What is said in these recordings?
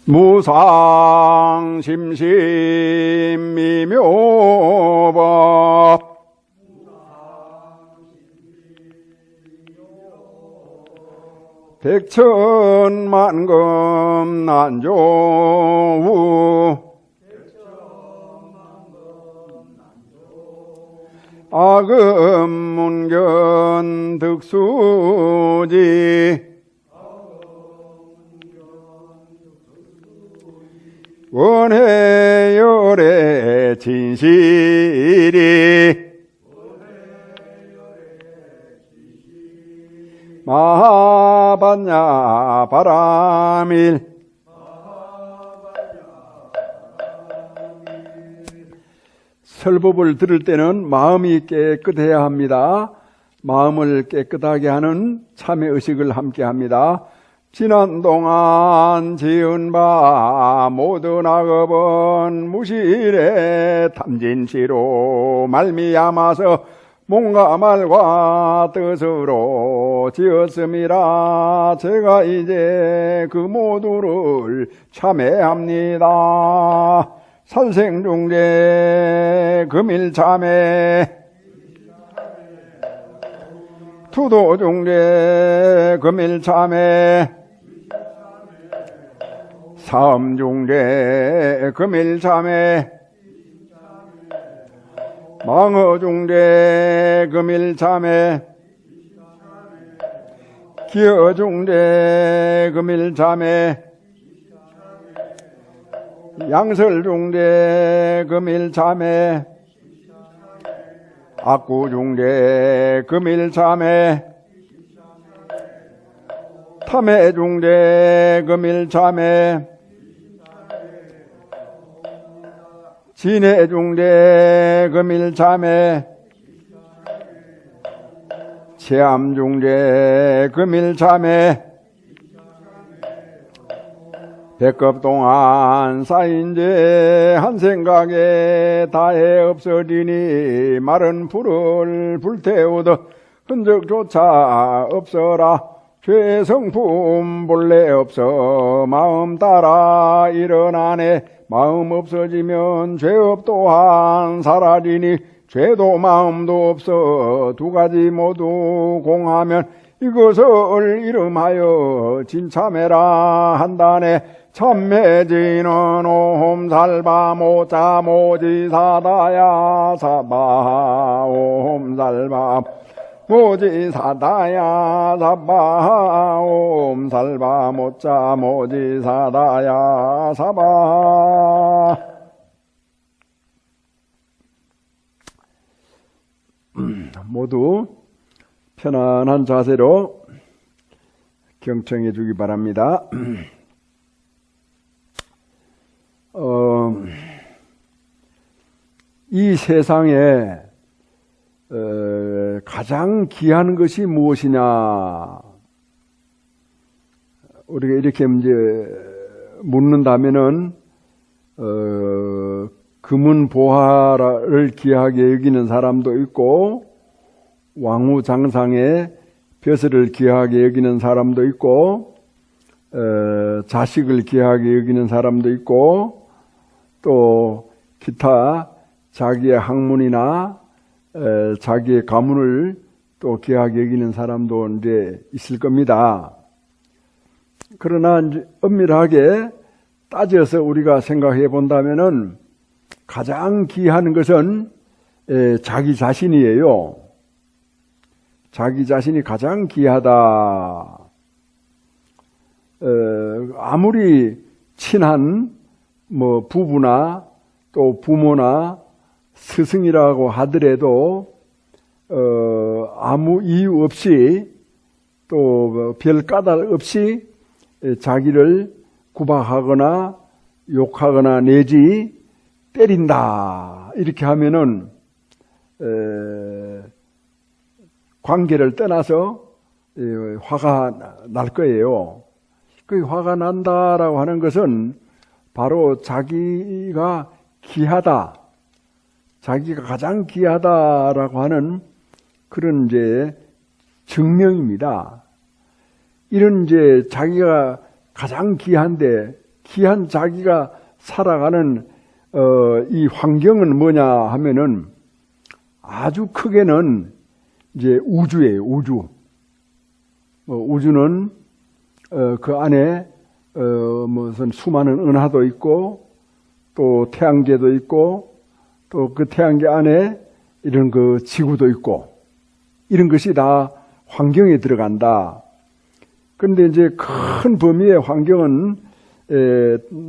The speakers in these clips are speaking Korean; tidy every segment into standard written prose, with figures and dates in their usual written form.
무상심심미묘법 백천만금 난조우 악음문견 득수지 원해열의 진실이 마하반야 바람일 설법을 들을 때는 마음이 깨끗해야 합니다. 마음을 깨끗하게 하는 참회의식을 함께 합니다. 지난 동안 지은 바 모든 악업은 무실의 탐진치로 말미암아서 몸과 말과 뜻으로 지었음이라 제가 이제 그 모두를 참회합니다. 살생중재 금일참회 투도중재 금일참회 사음중재 금일참회 망어중재 금일참회 기어중재 금일참회 양설중재 금일참회 악구중재 금일참회 탐해중재 금일참회 진해중재 금일참회 체암중재 금일참회 백급 동안 쌓인 죄 한 생각에 다해 없어지니 마른 불을 불태우듯 흔적조차 없어라. 죄 성품 본래 없어 마음 따라 일어나네. 마음 없어지면 죄업 또한 사라지니 죄도 마음도 없어 두 가지 모두 공하면 이것을 이름하여 진참회라 한다네. 참매지는 옴살바 모자 모지사다야 사바 옴살바 모지사다야 사바 옴살바 모자 모지사다야 사바. 모두 편안한 자세로 경청해 주기 바랍니다. 이 세상에 가장 귀한 것이 무엇이냐? 우리가 이렇게 이제 묻는다면은 금은보화를 귀하게 여기는 사람도 있고, 왕후장상의 벼슬을 귀하게 여기는 사람도 있고, 자식을 귀하게 여기는 사람도 있고, 또 기타 자기의 학문이나 자기의 가문을 또 귀하게 여기는 사람도 이제 있을 겁니다. 그러나 이제 엄밀하게 따져서 우리가 생각해 본다면은 가장 귀한 것은 자기 자신이에요. 자기 자신이 가장 귀하다. 아무리 친한 부부나 또 부모나 스승이라고 하더라도 아무 이유 없이 또 별 까닭 없이 자기를 구박하거나 욕하거나 내지 때린다 이렇게 하면은 관계를 떠나서 화가 날 거예요. 그 화가 난다라고 하는 것은 바로 자기가 귀하다, 자기가 가장 귀하다라고 하는 그런 이제 증명입니다. 이런 이제 자기가 가장 귀한데 귀한 자기가 살아가는 이 환경은 뭐냐 하면은 아주 크게는 이제 우주예요. 우주. 우주는 그 안에 무슨 수많은 은하도 있고 또 태양계도 있고 또 그 태양계 안에 이런 그 지구도 있고 이런 것이 다 환경에 들어간다. 그런데 이제 큰 범위의 환경은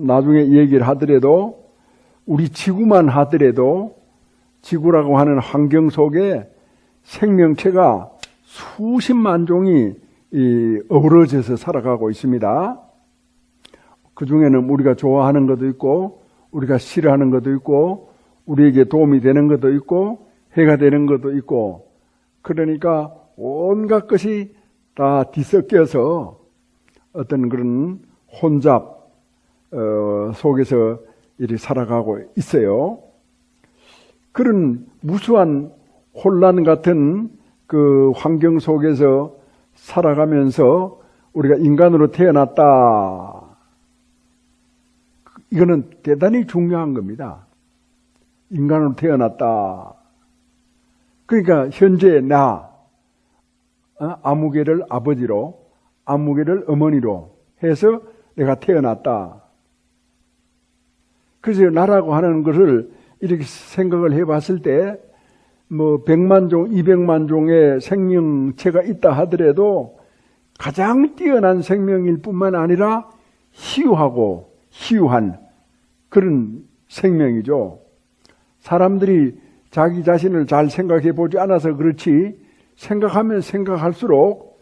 나중에 얘기를 하더라도 우리 지구만 하더라도 지구라고 하는 환경 속에 생명체가 수십만 종이 어우러져서 살아가고 있습니다. 그 중에는 우리가 좋아하는 것도 있고 우리가 싫어하는 것도 있고 우리에게 도움이 되는 것도 있고 해가 되는 것도 있고 그러니까 온갖 것이 다 뒤섞여서 어떤 그런 혼잡 속에서 이렇게 살아가고 있어요. 그런 무수한 혼란 같은 그 환경 속에서 살아가면서 우리가 인간으로 태어났다. 이거는 대단히 중요한 겁니다. 인간으로 태어났다. 그러니까 현재 나 아무개를 아버지로 아무개를 어머니로 해서 내가 태어났다. 그래서 나라고 하는 것을 이렇게 생각을 해봤을 때 뭐 100만 종, 200만 종의 생명체가 있다 하더라도 가장 뛰어난 생명일 뿐만 아니라 희유하고 희유한 그런 생명이죠. 사람들이 자기 자신을 잘 생각해 보지 않아서 그렇지 생각하면 생각할수록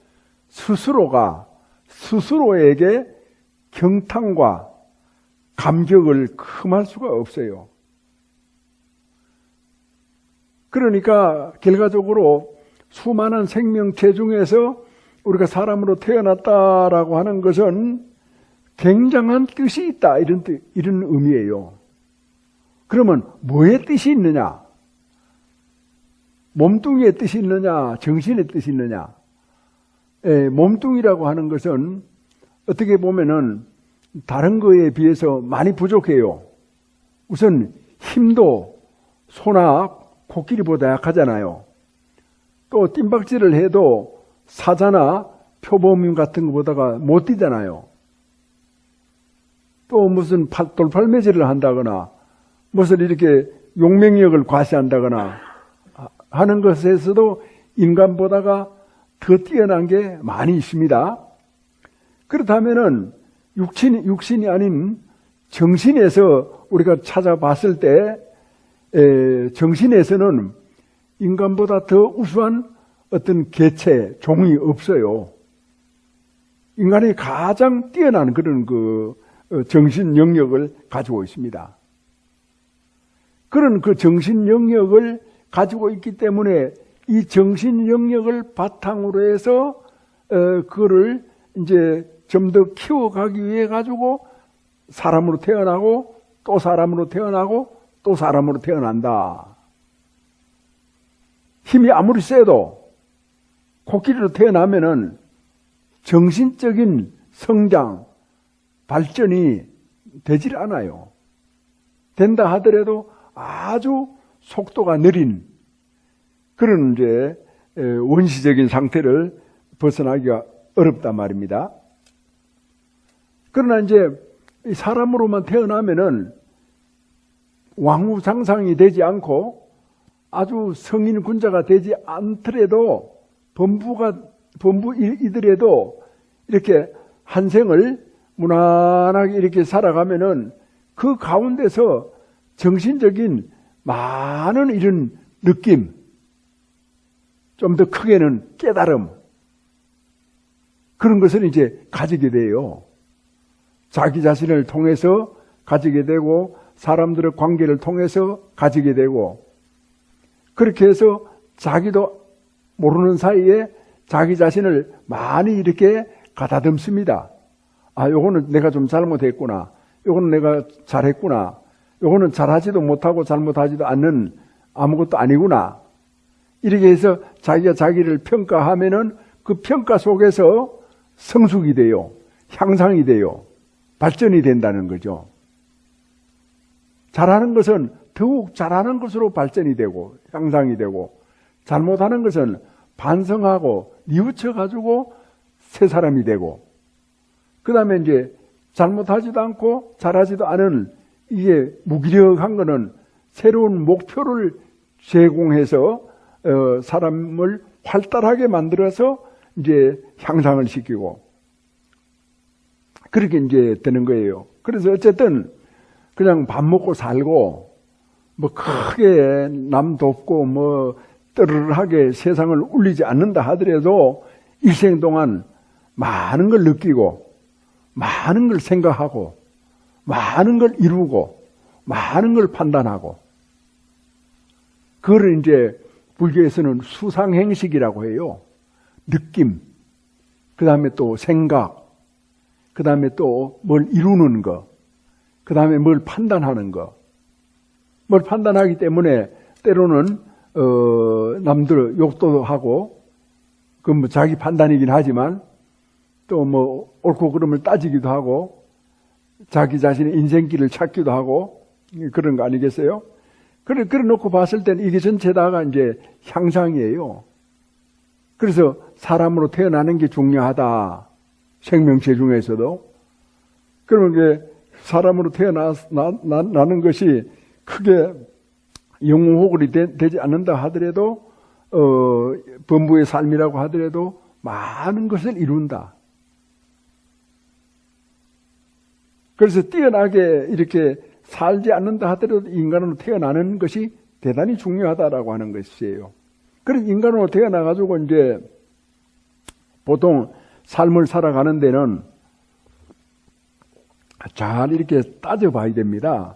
스스로가 스스로에게 경탄과 감격을 금할 수가 없어요. 그러니까 결과적으로 수많은 생명체 중에서 우리가 사람으로 태어났다라고 하는 것은 굉장한 뜻이 있다 이런 의미예요. 그러면 뭐의 뜻이 있느냐? 몸뚱이의 뜻이 있느냐? 정신의 뜻이 있느냐? 몸뚱이라고 하는 것은 어떻게 보면은 다른 거에 비해서 많이 부족해요. 우선 힘도 소나 코끼리보다 약하잖아요. 또 뜀박질을 해도 사자나 표범인 같은 것보다가 못 뛰잖아요. 또 무슨 돌팔매질을 한다거나 무슨 이렇게 용맹력을 과시한다거나 하는 것에서도 인간보다가 더 뛰어난 게 많이 있습니다. 그렇다면은 육신이 아닌 정신에서 우리가 찾아봤을 때 정신에서는 인간보다 더 우수한 어떤 개체, 종이 없어요. 인간이 가장 뛰어난 그런 그 정신 영역을 가지고 있습니다. 그런 그 정신 영역을 가지고 있기 때문에 이 정신 영역을 바탕으로 해서 그거를 이제 좀 더 키워가기 위해 가지고 사람으로 태어나고 또 사람으로 태어나고 또 사람으로 태어난다. 힘이 아무리 세도 코끼리로 태어나면은 정신적인 성장, 발전이 되질 않아요. 된다 하더라도 아주 속도가 느린 그런 이제 원시적인 상태를 벗어나기가 어렵단 말입니다. 그러나 이제 사람으로만 태어나면은 왕후장상이 되지 않고 아주 성인 군자가 되지 않더라도 범부이더라도 이렇게 한 생을 무난하게 이렇게 살아가면은 그 가운데서 정신적인 많은 이런 느낌, 좀 더 크게는 깨달음, 그런 것을 이제 가지게 돼요. 자기 자신을 통해서 가지게 되고 사람들의 관계를 통해서 가지게 되고 그렇게 해서 자기도 모르는 사이에 자기 자신을 많이 이렇게 가다듬습니다. 아, 요거는 내가 좀 잘못했구나. 요거는 내가 잘했구나. 요거는 잘하지도 못하고 잘못하지도 않는 아무것도 아니구나. 이렇게 해서 자기가 자기를 평가하면은 그 평가 속에서 성숙이 돼요. 향상이 돼요. 발전이 된다는 거죠. 잘하는 것은 더욱 잘하는 것으로 발전이 되고 향상이 되고, 잘못하는 것은 반성하고 뉘우쳐가지고 새 사람이 되고, 그 다음에 이제 잘못하지도 않고 잘하지도 않은 이게 무기력한 거는 새로운 목표를 제공해서 사람을 활달하게 만들어서 이제 향상을 시키고, 그렇게 이제 되는 거예요. 그래서 어쨌든 그냥 밥 먹고 살고 뭐 크게 남 돕고 뭐 떠르르하게 세상을 울리지 않는다 하더라도 일생 동안 많은 걸 느끼고 많은 걸 생각하고 많은 걸 이루고 많은 걸 판단하고, 그거를 이제 불교에서는 수상행식이라고 해요. 느낌, 그 다음에 또 생각, 그 다음에 또 뭘 이루는 거, 그 다음에 뭘 판단하는 거. 뭘 판단하기 때문에 때로는 남들 욕도 하고, 그건 뭐 자기 판단이긴 하지만 또 뭐 옳고 그름을 따지기도 하고 자기 자신의 인생길을 찾기도 하고 그런 거 아니겠어요? 그래 놓고 봤을 때는 이게 전체 다가 이제 향상이에요. 그래서 사람으로 태어나는 게 중요하다. 생명체 중에서도. 그러면 이게 사람으로 태어나는 것이 크게 영웅호걸이 되지 않는다 하더라도, 범부의 삶이라고 하더라도 많은 것을 이룬다. 그래서 뛰어나게 이렇게 살지 않는다 하더라도 인간으로 태어나는 것이 대단히 중요하다라고 하는 것이에요. 그래서 인간으로 태어나가지고 이제 보통 삶을 살아가는 데는 잘 이렇게 따져봐야 됩니다.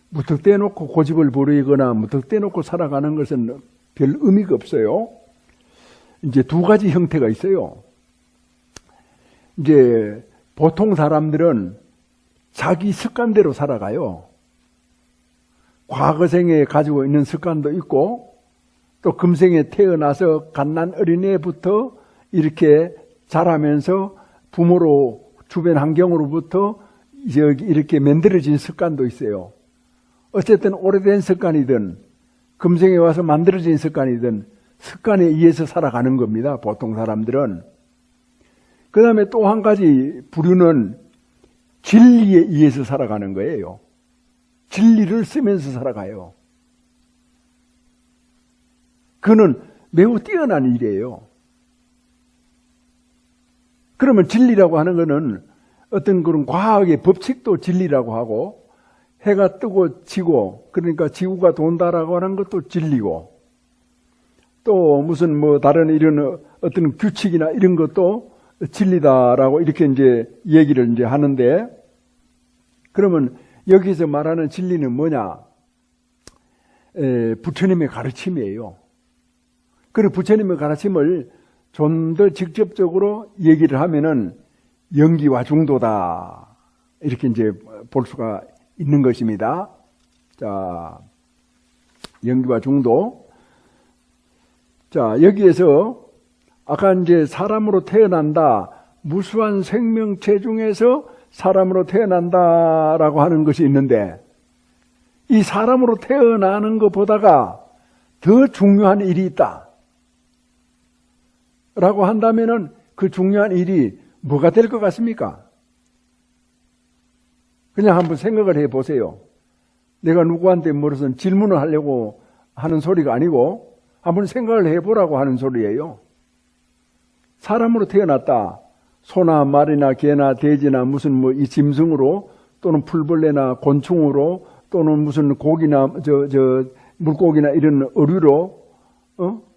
무턱대어 놓고 고집을 부리거나 무턱대어 놓고 살아가는 것은 별 의미가 없어요. 이제 두 가지 형태가 있어요. 이제 보통 사람들은 자기 습관대로 살아가요. 과거생에 가지고 있는 습관도 있고, 또 금생에 태어나서 갓난 어린애부터 이렇게 자라면서 부모로, 주변 환경으로부터 이렇게 만들어진 습관도 있어요. 어쨌든 오래된 습관이든 금생에 와서 만들어진 습관이든 습관에 의해서 살아가는 겁니다. 보통 사람들은. 그 다음에 또 한 가지 부류는 진리에 의해서 살아가는 거예요. 진리를 쓰면서 살아가요. 그는 매우 뛰어난 일이에요. 그러면 진리라고 하는 것은 어떤 그런 과학의 법칙도 진리라고 하고, 해가 뜨고 지고, 그러니까 지구가 돈다라고 하는 것도 진리고, 또 무슨 뭐 다른 이런 어떤 규칙이나 이런 것도 진리다라고 이렇게 이제 얘기를 이제 하는데, 그러면 여기서 말하는 진리는 뭐냐? 부처님의 가르침이에요. 그리고 부처님의 가르침을 좀 더 직접적으로 얘기를 하면은 영기와 중도다. 이렇게 이제 볼 수가 있는 것입니다. 자, 영기와 중도. 자, 여기에서 아까 이제 사람으로 태어난다. 무수한 생명체 중에서 사람으로 태어난다라고 하는 것이 있는데, 이 사람으로 태어나는 것보다가 더 중요한 일이 있다. 라고 한다면은 그 중요한 일이 뭐가 될 것 같습니까? 그냥 한번 생각을 해 보세요. 내가 누구한테 무슨 질문을 하려고 하는 소리가 아니고 한번 생각을 해 보라고 하는 소리예요. 사람으로 태어났다. 소나 말이나 개나 돼지나 무슨 뭐 이 짐승으로, 또는 풀벌레나 곤충으로, 또는 무슨 고기나 물고기나 이런 어류로,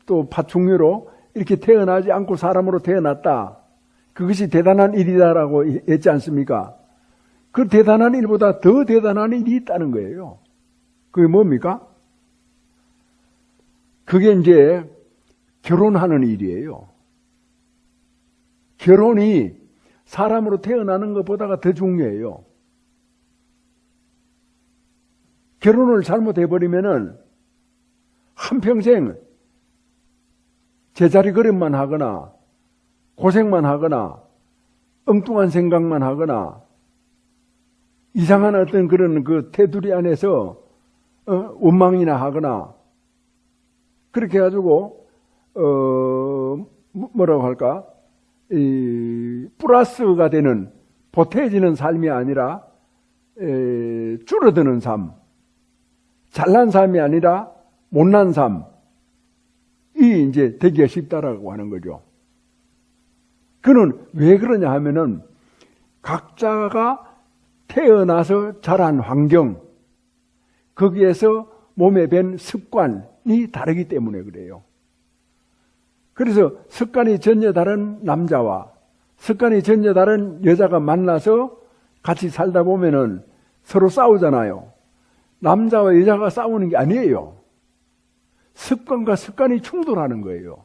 또 파충류로 이렇게 태어나지 않고 사람으로 태어났다. 그것이 대단한 일이다라고 했지 않습니까? 그 대단한 일보다 더 대단한 일이 있다는 거예요. 그게 뭡니까? 그게 이제 결혼하는 일이에요. 결혼이 사람으로 태어나는 것보다가 더 중요해요. 결혼을 잘못해버리면은 한평생 제자리 걸음만 하거나 고생만 하거나 엉뚱한 생각만 하거나 이상한 어떤 그런 그 테두리 안에서 원망이나 하거나 그렇게 해가지고 뭐라고 할까 이 플러스가 되는 보태지는 삶이 아니라 줄어드는 삶, 잘난 삶이 아니라 못난 삶이 이제 되기가 쉽다라고 하는 거죠. 그는 왜 그러냐 하면은 각자가 태어나서 자란 환경, 거기에서 몸에 밴 습관이 다르기 때문에 그래요. 그래서 습관이 전혀 다른 남자와 습관이 전혀 다른 여자가 만나서 같이 살다 보면은 서로 싸우잖아요. 남자와 여자가 싸우는 게 아니에요. 습관과 습관이 충돌하는 거예요.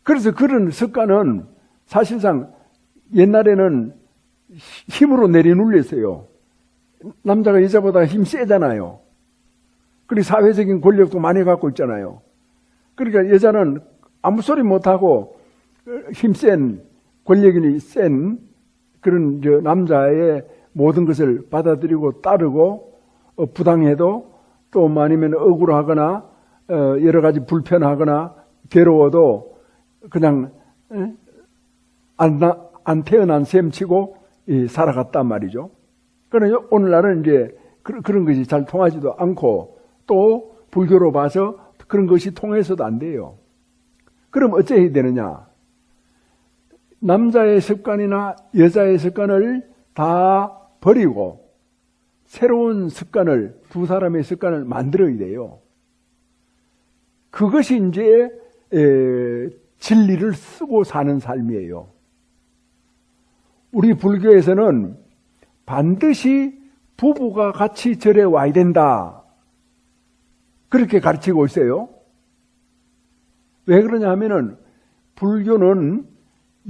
그래서 그런 습관은 사실상 옛날에는 힘으로 내려눌렸어요. 남자가 여자보다 힘 세잖아요. 그리고 사회적인 권력도 많이 갖고 있잖아요. 그러니까 여자는 아무 소리 못하고 힘센 권력이 센 그런 남자의 모든 것을 받아들이고 따르고 부당해도 또 아니면 억울하거나 여러 가지 불편하거나 괴로워도 그냥 안 태어난 셈치고 살아갔단 말이죠. 그러나 오늘날은 이제 그런 것이 잘 통하지도 않고 또 불교로 봐서 그런 것이 통해서도 안 돼요. 그럼 어째 되느냐? 남자의 습관이나 여자의 습관을 다 버리고 새로운 습관을, 두 사람의 습관을 만들어야 돼요. 그것이 이제 진리를 쓰고 사는 삶이에요. 우리 불교에서는 반드시 부부가 같이 절에 와야 된다. 그렇게 가르치고 있어요. 왜 그러냐 하면은 불교는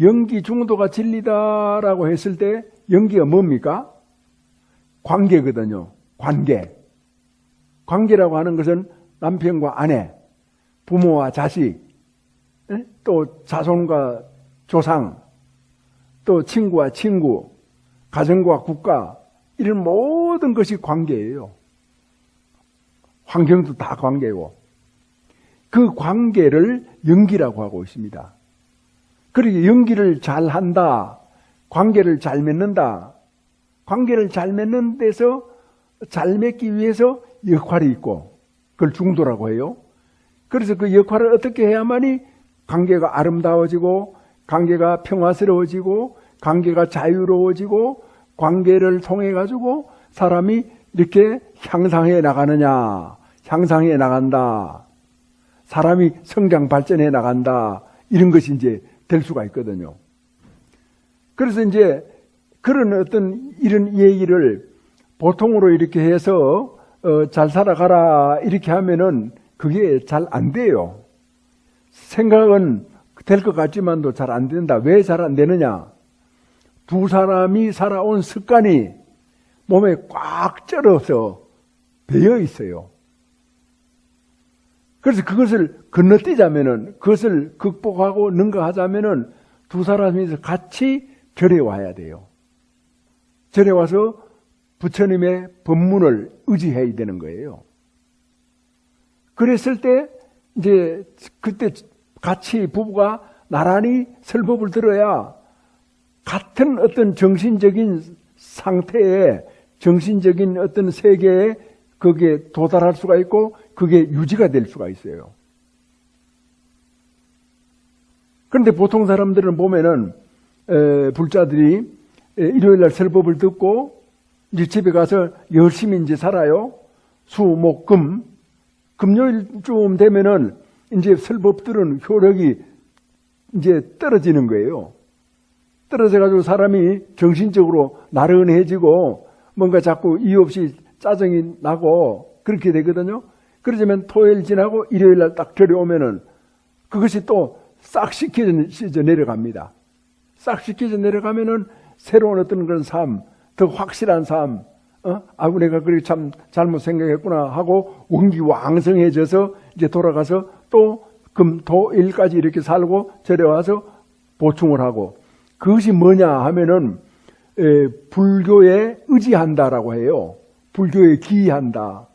연기 중도가 진리다라고 했을 때 연기가 뭡니까? 관계거든요. 관계. 관계라고 하는 것은 남편과 아내, 부모와 자식, 또 자손과 조상, 또 친구와 친구, 가정과 국가, 이런 모든 것이 관계예요. 환경도 다 관계고 그 관계를 연기라고 하고 있습니다. 그러게 연기를 잘 한다, 관계를 잘 맺는다. 관계를 잘 맺는 데서 잘 맺기 위해서 역할이 있고 그걸 중도라고 해요. 그래서 그 역할을 어떻게 해야만이 관계가 아름다워지고 관계가 평화스러워지고 관계가 자유로워지고 관계를 통해 가지고 사람이 이렇게 향상해 나가느냐, 향상해 나간다. 사람이 성장 발전해 나간다. 이런 것이 이제 될 수가 있거든요. 그래서 이제 그런 어떤 이런 얘기를 보통으로 이렇게 해서 잘 살아가라 이렇게 하면은 그게 잘 안 돼요. 생각은 될 것 같지만도 잘 안 된다. 왜 잘 안 되느냐? 두 사람이 살아온 습관이 몸에 꽉 쩔어서 배어 있어요. 그래서 그것을 건너뛰자면은, 그것을 극복하고 능가하자면은 두 사람이 같이 절에 와야 돼요. 절에 와서 부처님의 법문을 의지해야 되는 거예요. 그랬을 때 이제 그때 같이 부부가 나란히 설법을 들어야 같은 어떤 정신적인 상태에, 정신적인 어떤 세계에 거기에 도달할 수가 있고 그게 유지가 될 수가 있어요. 그런데 보통 사람들은 보면은 불자들이 일요일날 설법을 듣고 이제 집에 가서 열심히 이제 살아요. 수, 목, 금. 금요일쯤 되면은 이제 설법들은 효력이 이제 떨어지는 거예요. 떨어져가지고 사람이 정신적으로 나른해지고 뭔가 자꾸 이유 없이 짜증이 나고 그렇게 되거든요. 그러자면 토요일 지나고 일요일날 딱 절에 오면은 그것이 또 싹 씻겨져 내려갑니다. 싹 씻겨져 내려가면은 새로운 어떤 그런 삶, 더 확실한 삶, 아이고 내가 그렇게 참 잘못 생각했구나 하고 원기 왕성해져서 이제 돌아가서 또 금, 토, 일까지 이렇게 살고 절에 와서 보충을 하고 그것이 뭐냐 하면은 불교에 의지한다라고 해요. 불교에 기이한다.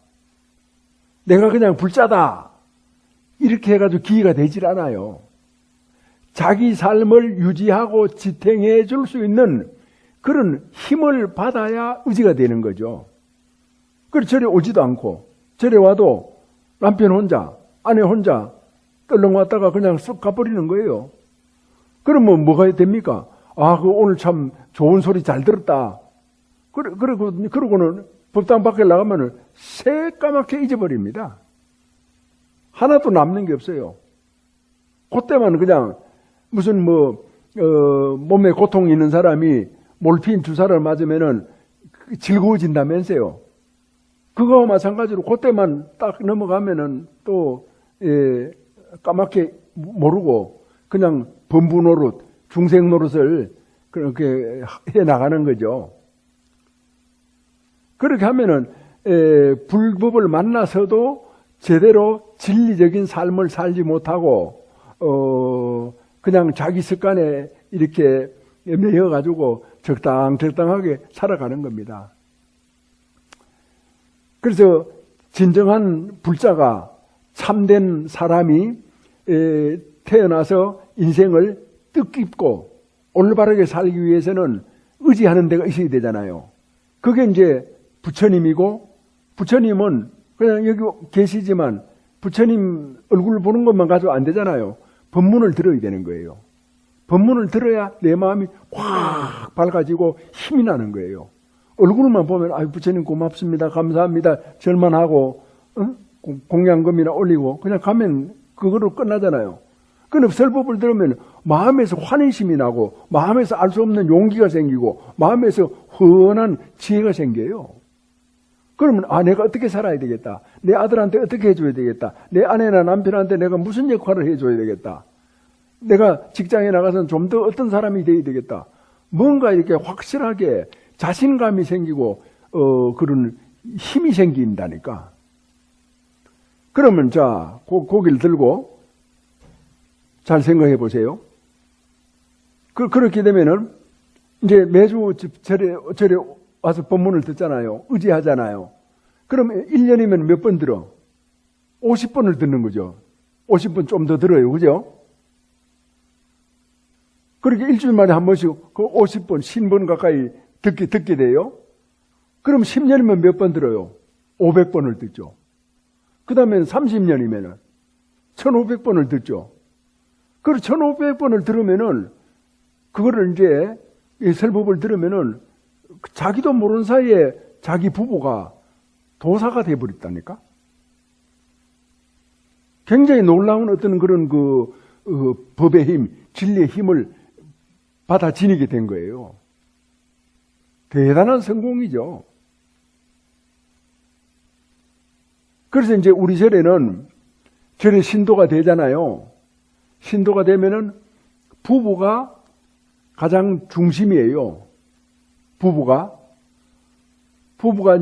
내가 그냥 불자다. 이렇게 해가지고 기이가 되질 않아요. 자기 삶을 유지하고 지탱해 줄 수 있는 그런 힘을 받아야 의지가 되는 거죠. 그래서 절에 오지도 않고, 절에 와도 남편 혼자, 아내 혼자 떨렁 왔다가 그냥 쑥 가버리는 거예요. 그러면 뭐가 됩니까? 아, 오늘 참 좋은 소리 잘 들었다. 그러고는 법당 밖에 나가면은 새까맣게 잊어버립니다. 하나도 남는 게 없어요. 그때만 그냥 무슨 몸에 고통이 있는 사람이 몰핀 주사를 맞으면은 즐거워진다면서요. 그거와 마찬가지로 그때만 딱 넘어가면은 또 까맣게 모르고 그냥 범부 노릇, 중생 노릇을 그렇게 해 나가는 거죠. 그렇게 하면은 불법을 만나서도 제대로 진리적인 삶을 살지 못하고 그냥 자기 습관에 이렇게 매여가지고 적당하게 살아가는 겁니다. 그래서 진정한 불자가 참된 사람이 태어나서 인생을 뜻깊고 올바르게 살기 위해서는 의지하는 데가 있어야 되잖아요. 그게 이제 부처님이고, 부처님은 그냥 여기 계시지만 부처님 얼굴 보는 것만 가지고 안 되잖아요. 법문을 들어야 되는 거예요. 법문을 들어야 내 마음이 확 밝아지고 힘이 나는 거예요. 얼굴만 보면 아유 부처님 고맙습니다, 감사합니다, 절만 하고 공양금이나 올리고 그냥 가면 그거로 끝나잖아요. 그런데 설법을 들으면 마음에서 환희심이 나고 마음에서 알 수 없는 용기가 생기고 마음에서 훤한 지혜가 생겨요. 그러면 내가 어떻게 살아야 되겠다. 내 아들한테 어떻게 해줘야 되겠다. 내 아내나 남편한테 내가 무슨 역할을 해줘야 되겠다. 내가 직장에 나가서는 좀 더 어떤 사람이 돼야 되겠다. 뭔가 이렇게 확실하게 자신감이 생기고 그런 힘이 생긴다니까. 그러면 자 고기를 들고 잘 생각해 보세요. 그렇게 되면은 이제 매주 절에 와서 법문을 듣잖아요. 의지하잖아요. 그러면 1년이면 몇 번 들어? 50번을 듣는 거죠. 50번 좀 더 들어요. 그죠? 그렇게 일주일 만에 한 번씩 그 50번, 50번 가까이 듣게 돼요. 그럼 10년이면 몇 번 들어요? 500번을 듣죠. 그 다음에 30년이면은 1500번을 듣죠. 그리고 1500번을 들으면은 그거를 이제 이 설법을 들으면은 자기도 모르는 사이에 자기 부부가 도사가 돼버렸다니까. 굉장히 놀라운 어떤 그런 법의 힘, 진리의 힘을 받아 지니게 된 거예요. 대단한 성공이죠. 그래서 이제 우리 절에는 절에 신도가 되잖아요. 신도가 되면은 부부가 가장 중심이에요. 부부가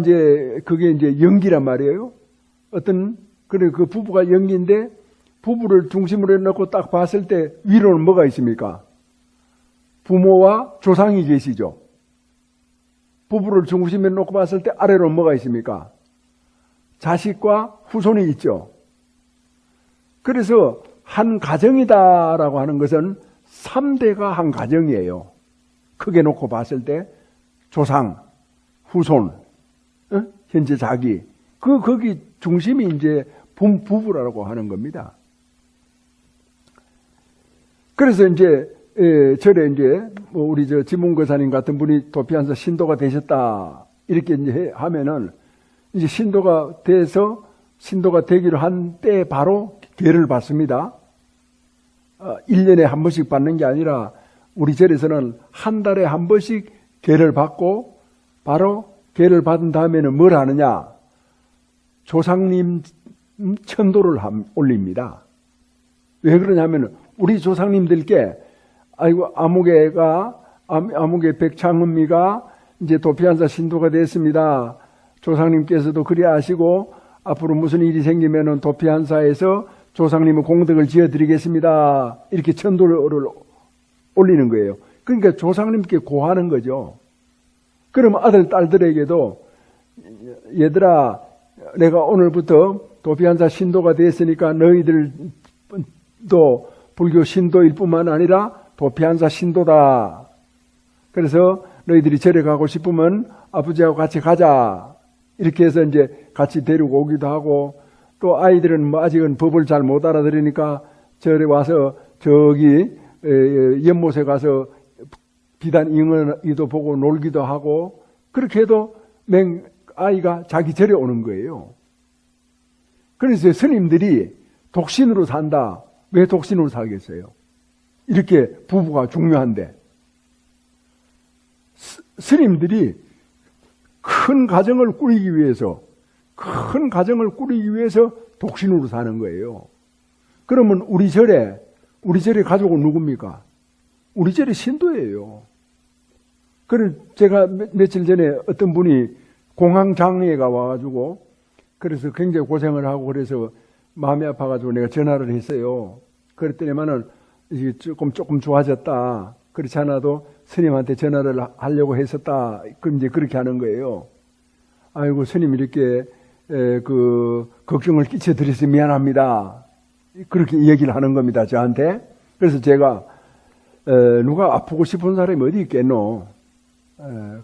이제 그게 이제 연기란 말이에요. 그 부부가 연기인데 부부를 중심으로 해놓고 딱 봤을 때 위로는 뭐가 있습니까? 부모와 조상이 계시죠. 부부를 중심에 놓고 봤을 때 아래로 뭐가 있습니까? 자식과 후손이 있죠. 그래서 한 가정이다라고 하는 것은 3대가 한 가정이에요. 크게 놓고 봤을 때 조상, 후손, 현재 자기. 거기 중심이 이제 부부라고 하는 겁니다. 그래서 이제 절에 이제 우리 지문거사님 같은 분이 도피한사 신도가 되셨다 이렇게 이제 하면은 이제 신도가 돼서 신도가 되기로 한 때 바로 궤를 받습니다. 1년에 한 번씩 받는 게 아니라 우리 절에서는 한 달에 한 번씩 궤를 받고 바로 궤를 받은 다음에는 뭘 하느냐? 조상님 천도를 올립니다. 왜 그러냐면 우리 조상님들께 아이고 아무개 백창은미가 이제 도피한사 신도가 됐습니다. 조상님께서도 그리 아시고 앞으로 무슨 일이 생기면은 도피한사에서 조상님의 공덕을 지어드리겠습니다. 이렇게 천도를 올리는 거예요. 그러니까 조상님께 고하는 거죠. 그럼 아들, 딸들에게도 얘들아, 내가 오늘부터 도피한사 신도가 됐으니까 너희들도 불교 신도일 뿐만 아니라 도피한사 신도다. 그래서 너희들이 절에 가고 싶으면 아버지하고 같이 가자. 이렇게 해서 이제 같이 데리고 오기도 하고, 또 아이들은 뭐 아직은 법을 잘 못 알아들으니까 절에 와서 저기 연못에 가서 비단 잉어이도 보고 놀기도 하고, 그렇게 해도 아이가 자기 절에 오는 거예요. 그래서 스님들이 독신으로 산다. 왜 독신으로 살겠어요? 이렇게 부부가 중요한데. 스님들이 큰 가정을 꾸리기 위해서 독신으로 사는 거예요. 그러면 우리 절에 가족은 누굽니까? 우리 절의 신도예요. 그래서 제가 며칠 전에 어떤 분이 공황장애가 와가지고 그래서 굉장히 고생을 하고 그래서 마음이 아파가지고 내가 전화를 했어요. 그랬더니만은 이게 조금 좋아졌다. 그렇지 않아도 스님한테 전화를 하려고 했었다. 그럼 이제 그렇게 하는 거예요. 아이고 스님 이렇게 걱정을 끼쳐드려서 미안합니다. 그렇게 얘기를 하는 겁니다, 저한테. 그래서 제가 누가 아프고 싶은 사람이 어디 있겠노?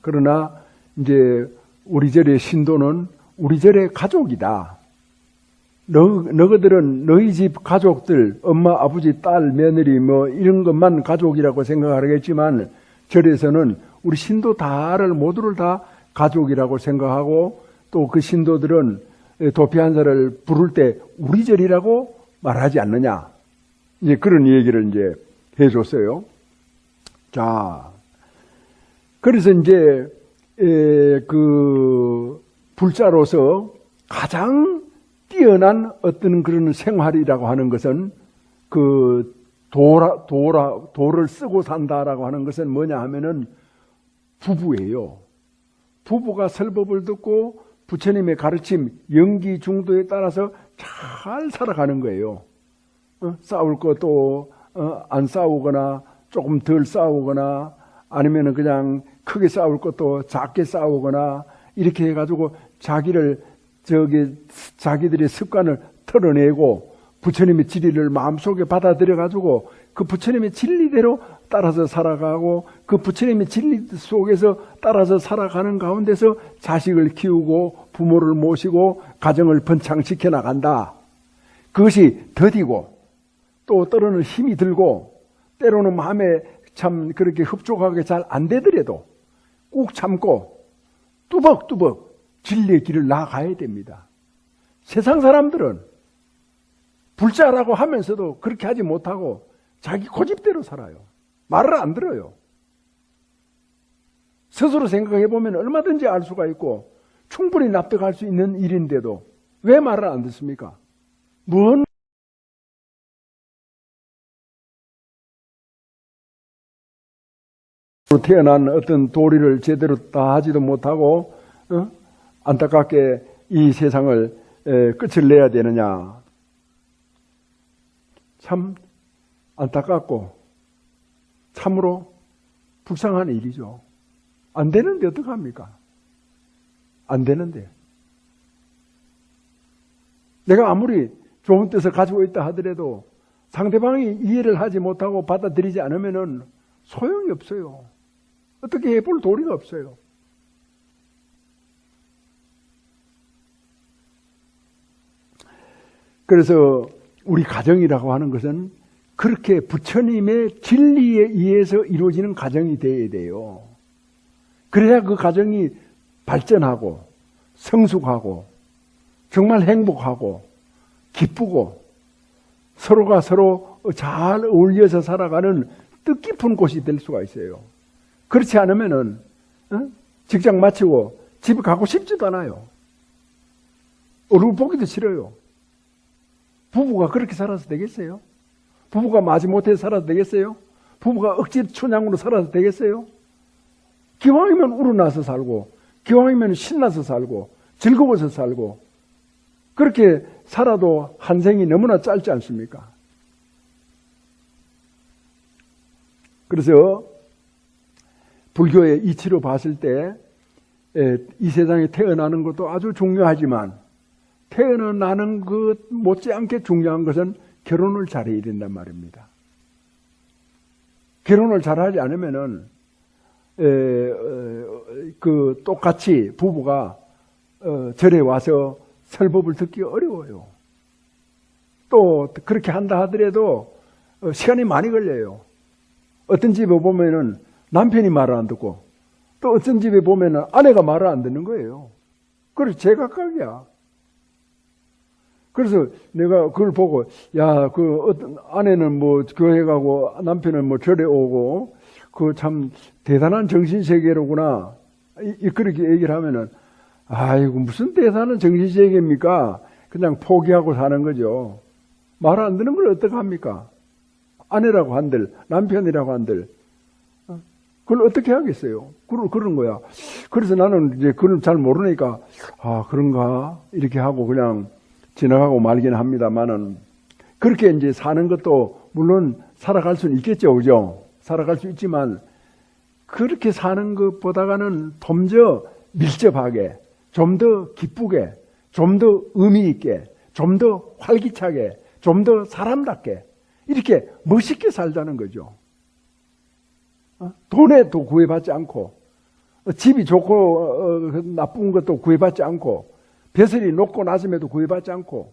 그러나 이제 우리 절의 신도는 우리 절의 가족이다. 너희들은 너희 집 가족들, 엄마, 아버지, 딸, 며느리 뭐 이런 것만 가족이라고 생각하겠지만 절에서는 우리 신도 다를 모두를 다 가족이라고 생각하고 또 그 신도들은 도피한사를 부를 때 우리 절이라고 말하지 않느냐. 이제 그런 얘기를 이제 해줬어요. 자, 그래서 이제 그 불자로서 가장 뛰어난 어떤 그런 생활이라고 하는 것은 그 도를 쓰고 산다라고 하는 것은 뭐냐 하면은 부부예요. 부부가 설법을 듣고 부처님의 가르침, 영기 중도에 따라서 잘 살아가는 거예요. 싸울 것도 안 싸우거나 조금 덜 싸우거나 아니면은 그냥 크게 싸울 것도 작게 싸우거나 이렇게 해가지고 자기들의 습관을 털어내고 부처님의 진리를 마음속에 받아들여가지고 그 부처님의 진리대로 따라서 살아가고 그 부처님의 진리 속에서 따라서 살아가는 가운데서 자식을 키우고 부모를 모시고 가정을 번창시켜 나간다. 그것이 더디고 또 때로는 힘이 들고 때로는 마음에 참 그렇게 흡족하게 잘 안 되더라도 꾹 참고 뚜벅뚜벅 진리의 길을 나아가야 됩니다. 세상 사람들은 불자라고 하면서도 그렇게 하지 못하고 자기 고집대로 살아요. 말을 안 들어요. 스스로 생각해 보면 얼마든지 알 수가 있고 충분히 납득할 수 있는 일인데도 왜 말을 안 듣습니까? 뭔 태어난 어떤 도리를 제대로 다 하지도 못하고 안타깝게 이 세상을 끝을 내야 되느냐. 참 안타깝고 참으로 불쌍한 일이죠. 안 되는데 어떡합니까? 안 되는데. 내가 아무리 좋은 뜻을 가지고 있다 하더라도 상대방이 이해를 하지 못하고 받아들이지 않으면은 소용이 없어요. 어떻게 해볼 도리가 없어요. 그래서 우리 가정이라고 하는 것은 그렇게 부처님의 진리에 의해서 이루어지는 가정이 되어야 돼요. 그래야 그 가정이 발전하고 성숙하고 정말 행복하고 기쁘고 서로가 서로 잘 어울려서 살아가는 뜻깊은 곳이 될 수가 있어요. 그렇지 않으면은 직장 마치고 집에 가고 싶지도 않아요. 얼굴 보기도 싫어요. 부부가 그렇게 살아서 되겠어요? 부부가 마지못해 살아도 되겠어요? 부부가 억지 춘향으로 살아도 되겠어요? 기왕이면 우러나서 살고 기왕이면 신나서 살고 즐거워서 살고 그렇게 살아도 한 생이 너무나 짧지 않습니까? 그래서 불교의 이치로 봤을 때 이 세상에 태어나는 것도 아주 중요하지만 태어나는 것 못지않게 중요한 것은 결혼을 잘해야 된단 말입니다. 결혼을 잘하지 않으면은 그 똑같이 부부가 절에 와서 설법을 듣기 어려워요. 또 그렇게 한다 하더라도 시간이 많이 걸려요. 어떤 집에 보면은 남편이 말을 안 듣고 또 어떤 집에 보면은 아내가 말을 안 듣는 거예요. 그래서 제각각이야. 그래서 내가 그걸 보고 야, 그 어떤 아내는 뭐 교회 가고 남편은 뭐 절에 오고 그 참 대단한 정신세계로구나. 그렇게 얘기를 하면은 아이고 무슨 대단한 정신세계입니까? 그냥 포기하고 사는 거죠. 말 안 듣는 걸 어떡합니까? 아내라고 한들 남편이라고 한들 그걸 어떻게 하겠어요? 그런 거야. 그래서 나는 이제 그걸 잘 모르니까 아 그런가 이렇게 하고 그냥 지나가고 말긴 합니다만은 그렇게 이제 사는 것도 물론 살아갈 수는 있겠죠, 그죠? 살아갈 수 있지만 그렇게 사는 것보다는 좀 더 밀접하게, 좀 더 기쁘게, 좀 더 의미 있게, 좀 더 활기차게, 좀 더 사람답게 이렇게 멋있게 살자는 거죠. 돈에 또 구애받지 않고 집이 좋고 나쁜 것도 구애받지 않고 벼슬이 높고 낮음에도 구애받지 않고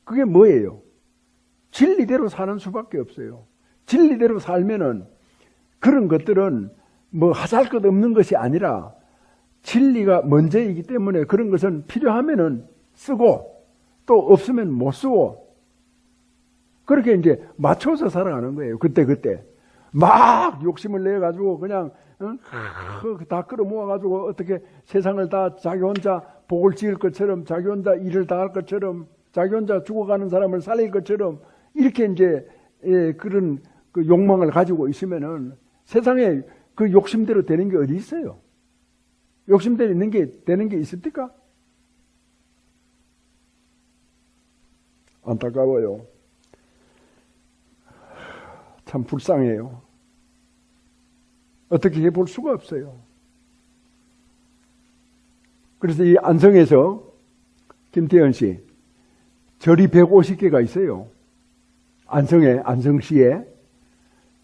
그게 뭐예요? 진리대로 사는 수밖에 없어요. 진리대로 살면은 그런 것들은 뭐 하잘 것 없는 것이 아니라 진리가 먼저이기 때문에 그런 것은 필요하면은 쓰고 또 없으면 못 쓰고 그렇게 이제 맞춰서 살아가는 거예요. 그때 막 욕심을 내 가지고 그냥 다 끌어모아 가지고 어떻게 세상을 다 자기 혼자 복을 지을 것처럼 자기 혼자 일을 다 할 것처럼 자기 혼자 죽어가는 사람을 살릴 것처럼 이렇게 이제 그런 그 욕망을 가지고 있으면은 세상에 그 욕심대로 되는 게 어디 있어요? 욕심대로 되는 게 있습니까? 안타까워요. 참 불쌍해요. 어떻게 해볼 수가 없어요. 그래서 이 안성에서 김태현 씨 절이 150개가 있어요. 안성시에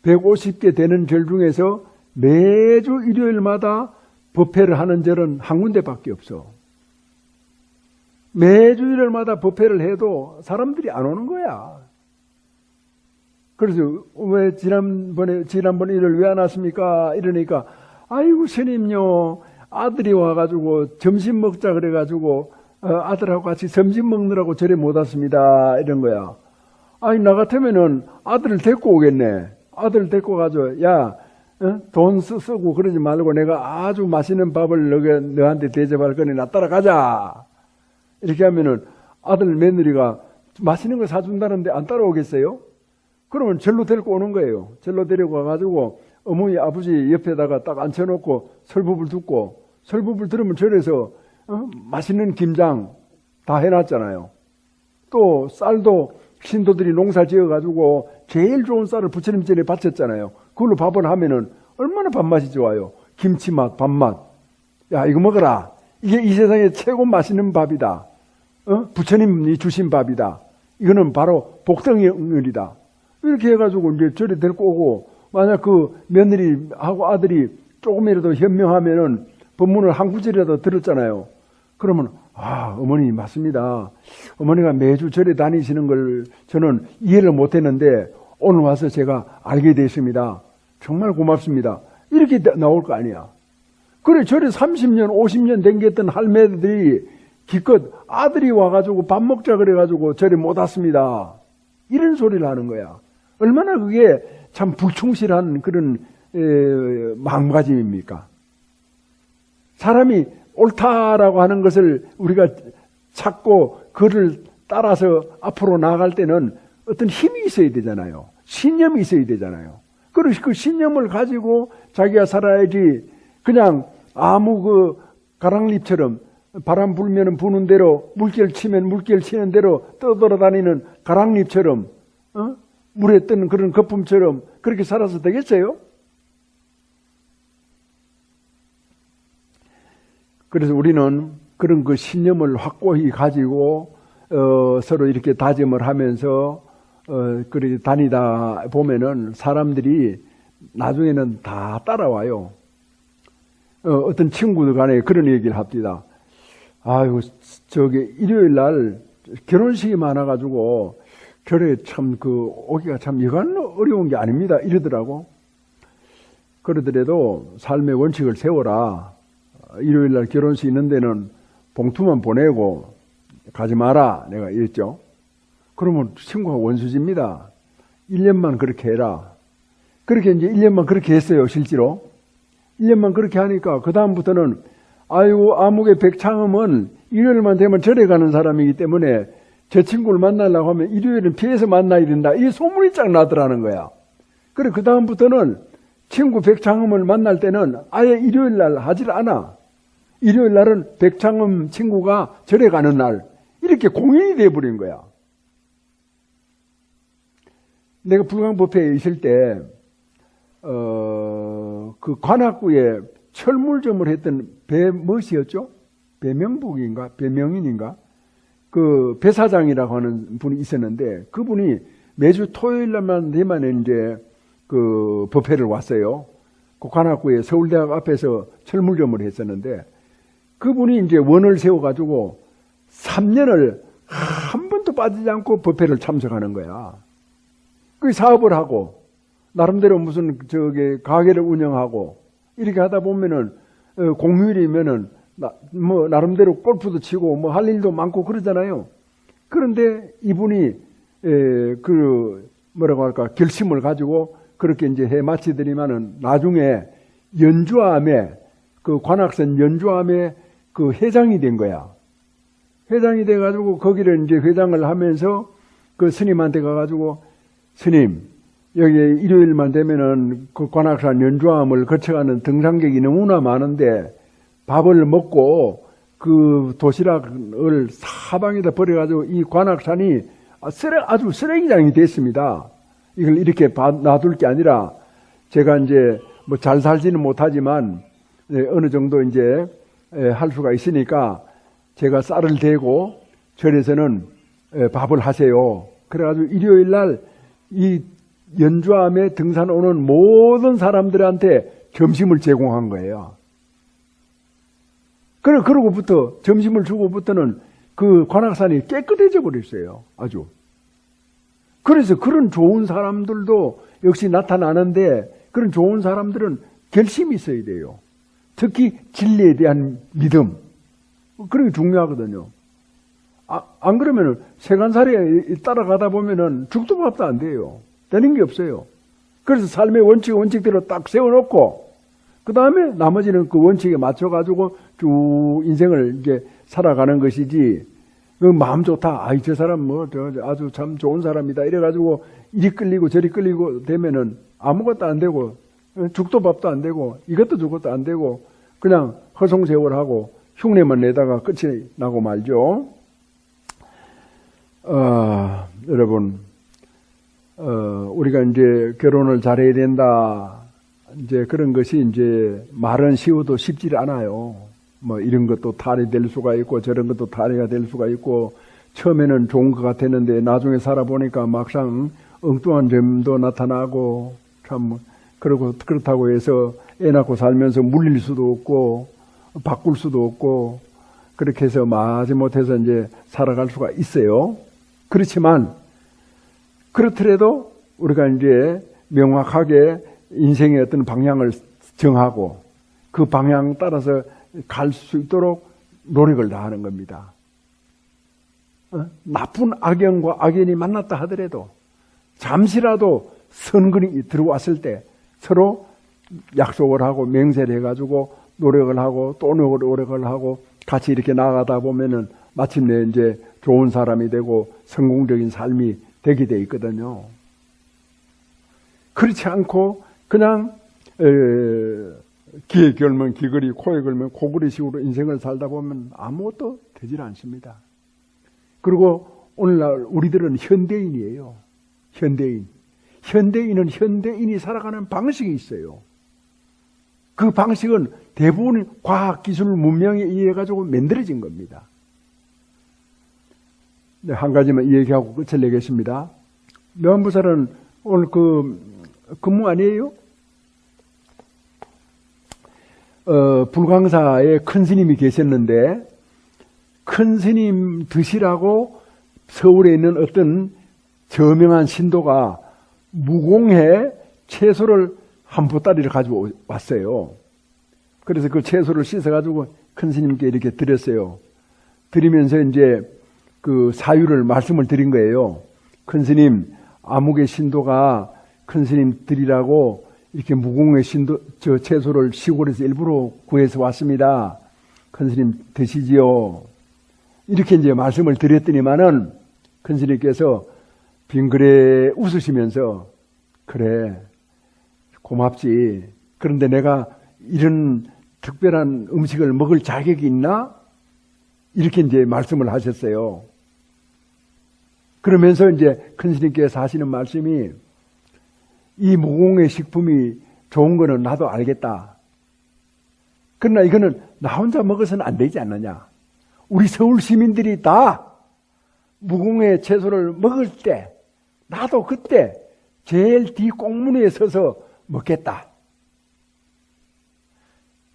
150개 되는 절 중에서 매주 일요일마다 법회를 하는 절은 한 군데밖에 없어. 매주 일요일마다 법회를 해도 사람들이 안 오는 거야. 그래서 왜 지난번에 일요일 왜 안 왔습니까? 이러니까 아이고 스님요 아들이 와가지고 점심 먹자 그래가지고 아들하고 같이 점심 먹느라고 절에 못 왔습니다. 이런 거야. 아니 나 같으면은 아들을 데리고 오겠네. 아들을 데리고 가서 야 돈 쓰고 그러지 말고 내가 아주 맛있는 밥을 너한테 대접할 거니 나 따라가자. 이렇게 하면은 아들 며느리가 맛있는 거 사준다는데 안 따라오겠어요? 그러면 절로 데리고 오는 거예요. 절로 데리고 와가지고 어머니 아버지 옆에다가 딱 앉혀놓고 설법을 듣고 설법을 들으면 절에서 맛있는 김장 다 해놨잖아요. 또 쌀도 신도들이 농사 지어가지고 제일 좋은 쌀을 부처님 전에 바쳤잖아요. 그걸로 밥을 하면은 얼마나 밥맛이 좋아요. 김치맛, 밥맛. 야 이거 먹어라. 이게 이 세상에 최고 맛있는 밥이다. 부처님이 주신 밥이다. 이거는 바로 복덩이을이다. 이렇게 해가지고 이제 절에 데리고 오고 만약 그 며느리하고 아들이 조금이라도 현명하면은 법문을 한 구절이라도 들었잖아요. 그러면 어머니 맞습니다. 어머니가 매주 절에 다니시는 걸 저는 이해를 못했는데 오늘 와서 제가 알게 됐습니다. 정말 고맙습니다. 이렇게 나올 거 아니야. 그래 절에 30년 50년 댕겼던 할매들이 기껏 아들이 와가지고 밥 먹자 그래가지고 절에 못 왔습니다. 이런 소리를 하는 거야. 얼마나 그게 참 불충실한 그런 마음가짐입니까? 사람이 옳다라고 하는 것을 우리가 찾고 그를 따라서 앞으로 나아갈 때는 어떤 힘이 있어야 되잖아요. 신념이 있어야 되잖아요. 그래서 그 신념을 가지고 자기가 살아야지 그냥 아무 그 가랑잎처럼 바람 불면 부는 대로 물결 치면 물결 치는 대로 떠돌아다니는 가랑잎처럼 물에 뜨는 그런 거품처럼 그렇게 살아서 되겠어요? 그래서 우리는 그런 그 신념을 확고히 가지고 서로 이렇게 다짐을 하면서 그렇게 다니다 보면은 사람들이 나중에는 다 따라와요. 어떤 친구들 간에 그런 얘기를 합니다. 아유, 일요일 날 결혼식이 많아가지고 교회에 참 오기가 참 여간 어려운 게 아닙니다. 이러더라고. 그러더라도 삶의 원칙을 세워라. 일요일 날 결혼식 있는 데는 봉투만 보내고 가지 마라. 내가 이랬죠. 그러면 친구가 원수집니다. 1년만 그렇게 해라. 그렇게 이제 1년만 그렇게 했어요, 실제로. 1년만 그렇게 하니까, 그다음부터는, 아이고, 아무개 백창음은 일요일만 되면 절에 가는 사람이기 때문에 저 친구를 만나려고 하면 일요일은 피해서 만나야 된다. 이 소문이 쫙 나더라는 거야. 그래, 그다음부터는 친구 백창음을 만날 때는 아예 일요일 날 하질 않아. 일요일 날은 백창음 친구가 절에 가는 날. 이렇게 공연이 돼버린 거야. 내가 불광법회에 있을 때, 그 관악구에 철물점을 했던 무엇이었죠? 배명복인가? 배명인인가? 그 배사장이라고 하는 분이 있었는데, 그분이 매주 토요일 날만 되면 이제 그 법회를 왔어요. 그 관악구에 서울대학 앞에서 철물점을 했었는데, 그분이 이제 원을 세워가지고 3년을 한 번도 빠지지 않고 법회를 참석하는 거야. 그 사업을 하고, 나름대로 무슨 가게를 운영하고, 이렇게 하다 보면은, 공휴일이면은, 나름대로 골프도 치고, 할 일도 많고 그러잖아요. 그런데 이분이, 뭐라고 할까, 결심을 가지고 그렇게 이제 해 마치더니만은 나중에 연주암에, 그 관악산 연주암에 그 회장이 된 거야. 회장이 돼가지고 거기를 이제 회장을 하면서 그 스님한테 가가지고, 스님, 여기 일요일만 되면은 그 관악산 연주암을 거쳐가는 등산객이 너무나 많은데 밥을 먹고 그 도시락을 사방에다 버려가지고 이 관악산이 아주 쓰레기장이 됐습니다. 이걸 이렇게 놔둘 게 아니라 제가 이제 뭐 잘 살지는 못하지만 어느 정도 이제 할 수가 있으니까 제가 쌀을 대고 절에서는 밥을 하세요. 그래가지고 일요일 날 이 연주암에 등산 오는 모든 사람들한테 점심을 제공한 거예요. 그러고부터 점심을 주고부터는 그 관악산이 깨끗해져 버렸어요. 아주. 그래서 그런 좋은 사람들도 역시 나타나는데 그런 좋은 사람들은 결심이 있어야 돼요. 특히 진리에 대한 믿음. 그런 게 중요하거든요. 안 그러면은 세간살이에 따라가다 보면은 죽도 밥도 안 돼요. 되는 게 없어요. 그래서 삶의 원칙대로 딱 세워놓고 그 다음에 나머지는 그 원칙에 맞춰가지고 쭉 인생을 이제 살아가는 것이지. 그 마음 좋다. 아이 저 사람 아주 참 좋은 사람이다. 이래가지고 이리 끌리고 저리 끌리고 되면은 아무것도 안 되고 죽도 밥도 안 되고 이것도 저것도 안 되고 그냥 허송세월하고 흉내만 내다가 끝이 나고 말죠. 여러분, 우리가 이제 결혼을 잘해야 된다. 이제 그런 것이 이제 말은 쉬워도 쉽지 않아요. 뭐 이런 것도 탈이 될 수가 있고 저런 것도 탈이가 될 수가 있고 처음에는 좋은 것 같았는데 나중에 살아보니까 막상 엉뚱한 점도 나타나고 참 그렇다고 해서 애 낳고 살면서 물릴 수도 없고 바꿀 수도 없고 그렇게 해서 마지못해서 이제 살아갈 수가 있어요. 그렇지만 그렇더라도 우리가 이제 명확하게 인생의 어떤 방향을 정하고 그 방향 따라서 갈 수 있도록 노력을 다하는 겁니다. 나쁜 악연과 악연이 만났다 하더라도 잠시라도 선근이 들어왔을 때 서로 약속을 하고 맹세를 해가지고 노력을 하고 또 노력을 하고 같이 이렇게 나가다 보면은 마침내 이제 좋은 사람이 되고 성공적인 삶이 되게 돼 있거든요. 그렇지 않고 그냥 귀에 걸면 귀걸이, 코에 걸면 코걸이 식으로 인생을 살다 보면 아무것도 되질 않습니다. 그리고 오늘날 우리들은 현대인이에요. 현대인. 현대인은 현대인이 살아가는 방식이 있어요. 그 방식은 대부분 과학, 기술, 문명에 의해 가지고 만들어진 겁니다. 네, 한 가지만 이 얘기하고 끝을 내겠습니다. 명부사는 오늘 근무 아니에요? 불광사에 큰 스님이 계셨는데 큰 스님 드시라고 서울에 있는 어떤 저명한 신도가 무공해 채소를 한 보따리를 가지고 왔어요. 그래서 그 채소를 씻어가지고 큰 스님께 이렇게 드렸어요. 드리면서 이제 그 사유를 말씀을 드린 거예요. 큰 스님, 아무개 신도가 큰 스님 드리라고 이렇게 무공해 저 채소를 시골에서 일부러 구해서 왔습니다. 큰 스님 드시지요. 이렇게 이제 말씀을 드렸더니만은 큰 스님께서 빙그레 웃으시면서 그래 고맙지. 그런데 내가 이런 특별한 음식을 먹을 자격이 있나? 이렇게 이제 말씀을 하셨어요. 그러면서 이제 큰 스님께서 하시는 말씀이 이 무공의 식품이 좋은 거는 나도 알겠다. 그러나 이거는 나 혼자 먹어서는 안 되지 않느냐. 우리 서울 시민들이 다 무공의 채소를 먹을 때 나도 그때 제일 뒤 꽁무니에 서서 먹겠다.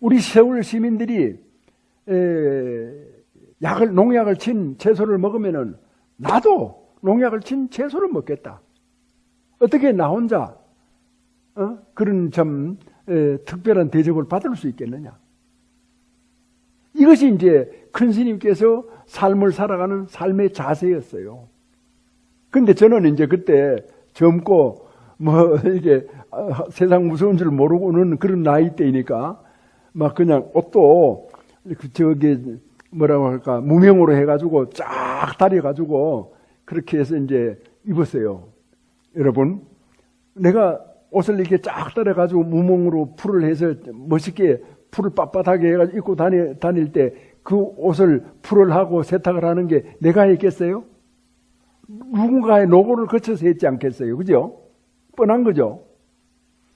우리 서울 시민들이 농약을 친 채소를 먹으면은 나도 농약을 친 채소를 먹겠다. 어떻게 나 혼자 그런 참 특별한 대접을 받을 수 있겠느냐. 이것이 이제 큰 스님께서 삶을 살아가는 삶의 자세였어요. 근데 저는 이제 그때 젊고 이게 세상 무서운 줄 모르고는 그런 나이 때이니까 막 그냥 옷도 뭐라고 할까 무명으로 해가지고 쫙 다려가지고 그렇게 해서 이제 입었어요. 여러분, 내가 옷을 이렇게 쫙 다려가지고 무명으로 풀을 해서 멋있게 풀을 빳빳하게 해가지고 입고 다닐 때 그 옷을 풀을 하고 세탁을 하는 게 내가 했겠어요? 누군가의 노고를 거쳐서 했지 않겠어요? 그죠? 뻔한 거죠?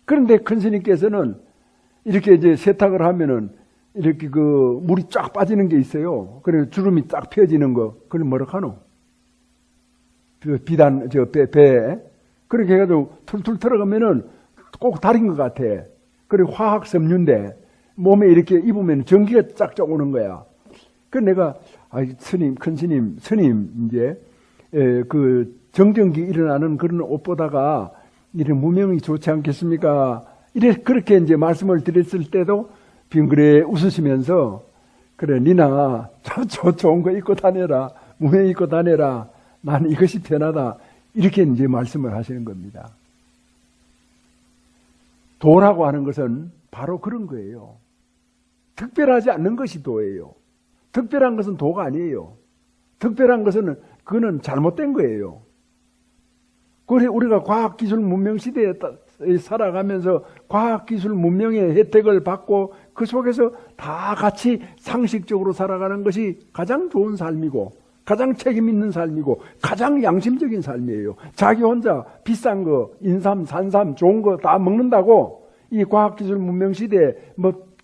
그런데 큰 스님께서는 이렇게 이제 세탁을 하면은 이렇게 물이 쫙 빠지는 게 있어요. 그래서 주름이 딱 펴지는 거. 그걸 뭐라 하노? 배에. 그렇게 해가지고 툴툴 털어가면은 꼭 다린 것 같아. 그리고 화학 섬유인데 몸에 이렇게 입으면 전기가 쫙쫙 오는 거야. 그래서 내가, 큰 스님, 이제, 정전기 일어나는 그런 옷보다가 이런 무명이 좋지 않겠습니까? 그렇게 이제 말씀을 드렸을 때도 빙그레 웃으시면서, 그래, 니나, 좋은 거 입고 다녀라. 무명 입고 다녀라. 나는 이것이 편하다. 이렇게 이제 말씀을 하시는 겁니다. 도라고 하는 것은 바로 그런 거예요. 특별하지 않는 것이 도예요. 특별한 것은 도가 아니에요. 특별한 것은 그거는 잘못된 거예요. 그래 우리가 과학기술 문명 시대에 살아가면서 과학기술 문명의 혜택을 받고 그 속에서 다 같이 상식적으로 살아가는 것이 가장 좋은 삶이고 가장 책임 있는 삶이고 가장 양심적인 삶이에요. 자기 혼자 비싼 거, 인삼, 산삼, 좋은 거 다 먹는다고 이 과학기술 문명 시대에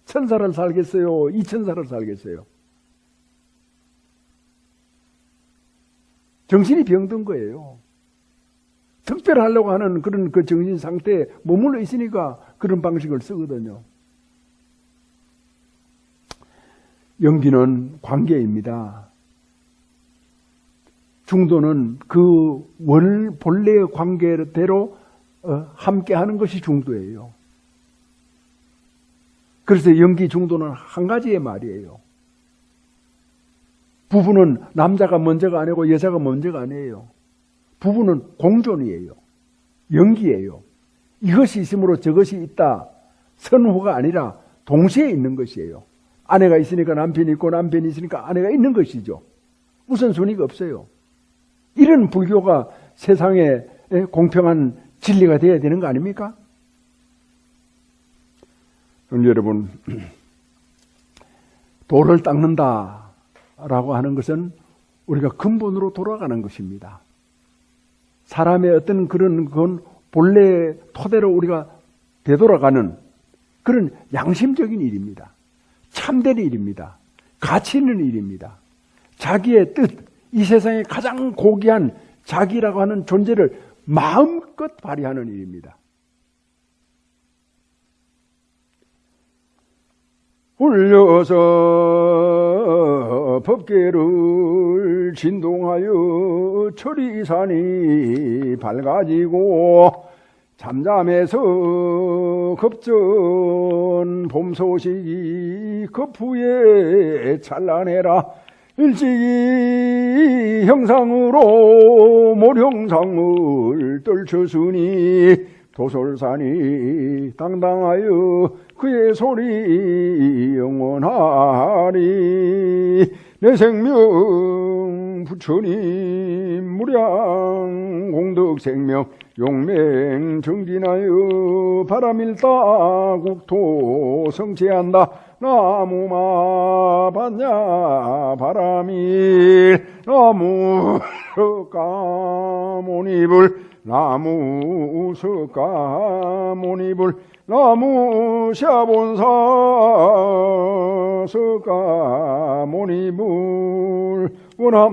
1000살을 살겠어요? 2000살을 살겠어요? 정신이 병든 거예요. 특별하려고 하는 그런 그 정신 상태에 머물러 있으니까 그런 방식을 쓰거든요. 연기는 관계입니다. 중도는 그 본래의 관계대로 함께 하는 것이 중도예요. 그래서 연기 중도는 한 가지의 말이에요. 부부는 남자가 먼저가 아니고 여자가 먼저가 아니에요. 부부는 공존이에요. 연기예요. 이것이 있으므로 저것이 있다. 선호가 아니라 동시에 있는 것이에요. 아내가 있으니까 남편이 있고 남편이 있으니까 아내가 있는 것이죠. 우선순위가 없어요. 이런 불교가 세상에 공평한 진리가 되어야 되는 거 아닙니까? 그럼 여러분, 돌을 닦는다라고 하는 것은 우리가 근본으로 돌아가는 것입니다. 사람의 어떤 그건 본래 토대로 우리가 되돌아가는 그런 양심적인 일입니다. 참된 일입니다. 가치 있는 일입니다. 자기의 뜻, 이 세상에 가장 고귀한 자기라고 하는 존재를 마음껏 발휘하는 일입니다. 울려서 법계를 진동하여 철이산이 밝아지고 잠잠해서 급전 봄 소식이 급후에 찬란해라. 일찍이 형상으로 모형상을 떨쳤으니 도솔산이 당당하여 그의 소리 영원하리. 내 생명 부처님 무량 공덕 생명 용맹 정진하여 바람일다 국토 성취한다. 나무마 받냐 바람일 나무 석가모니불 나무 석가모니불 나무 샤본사 석가모니불 원함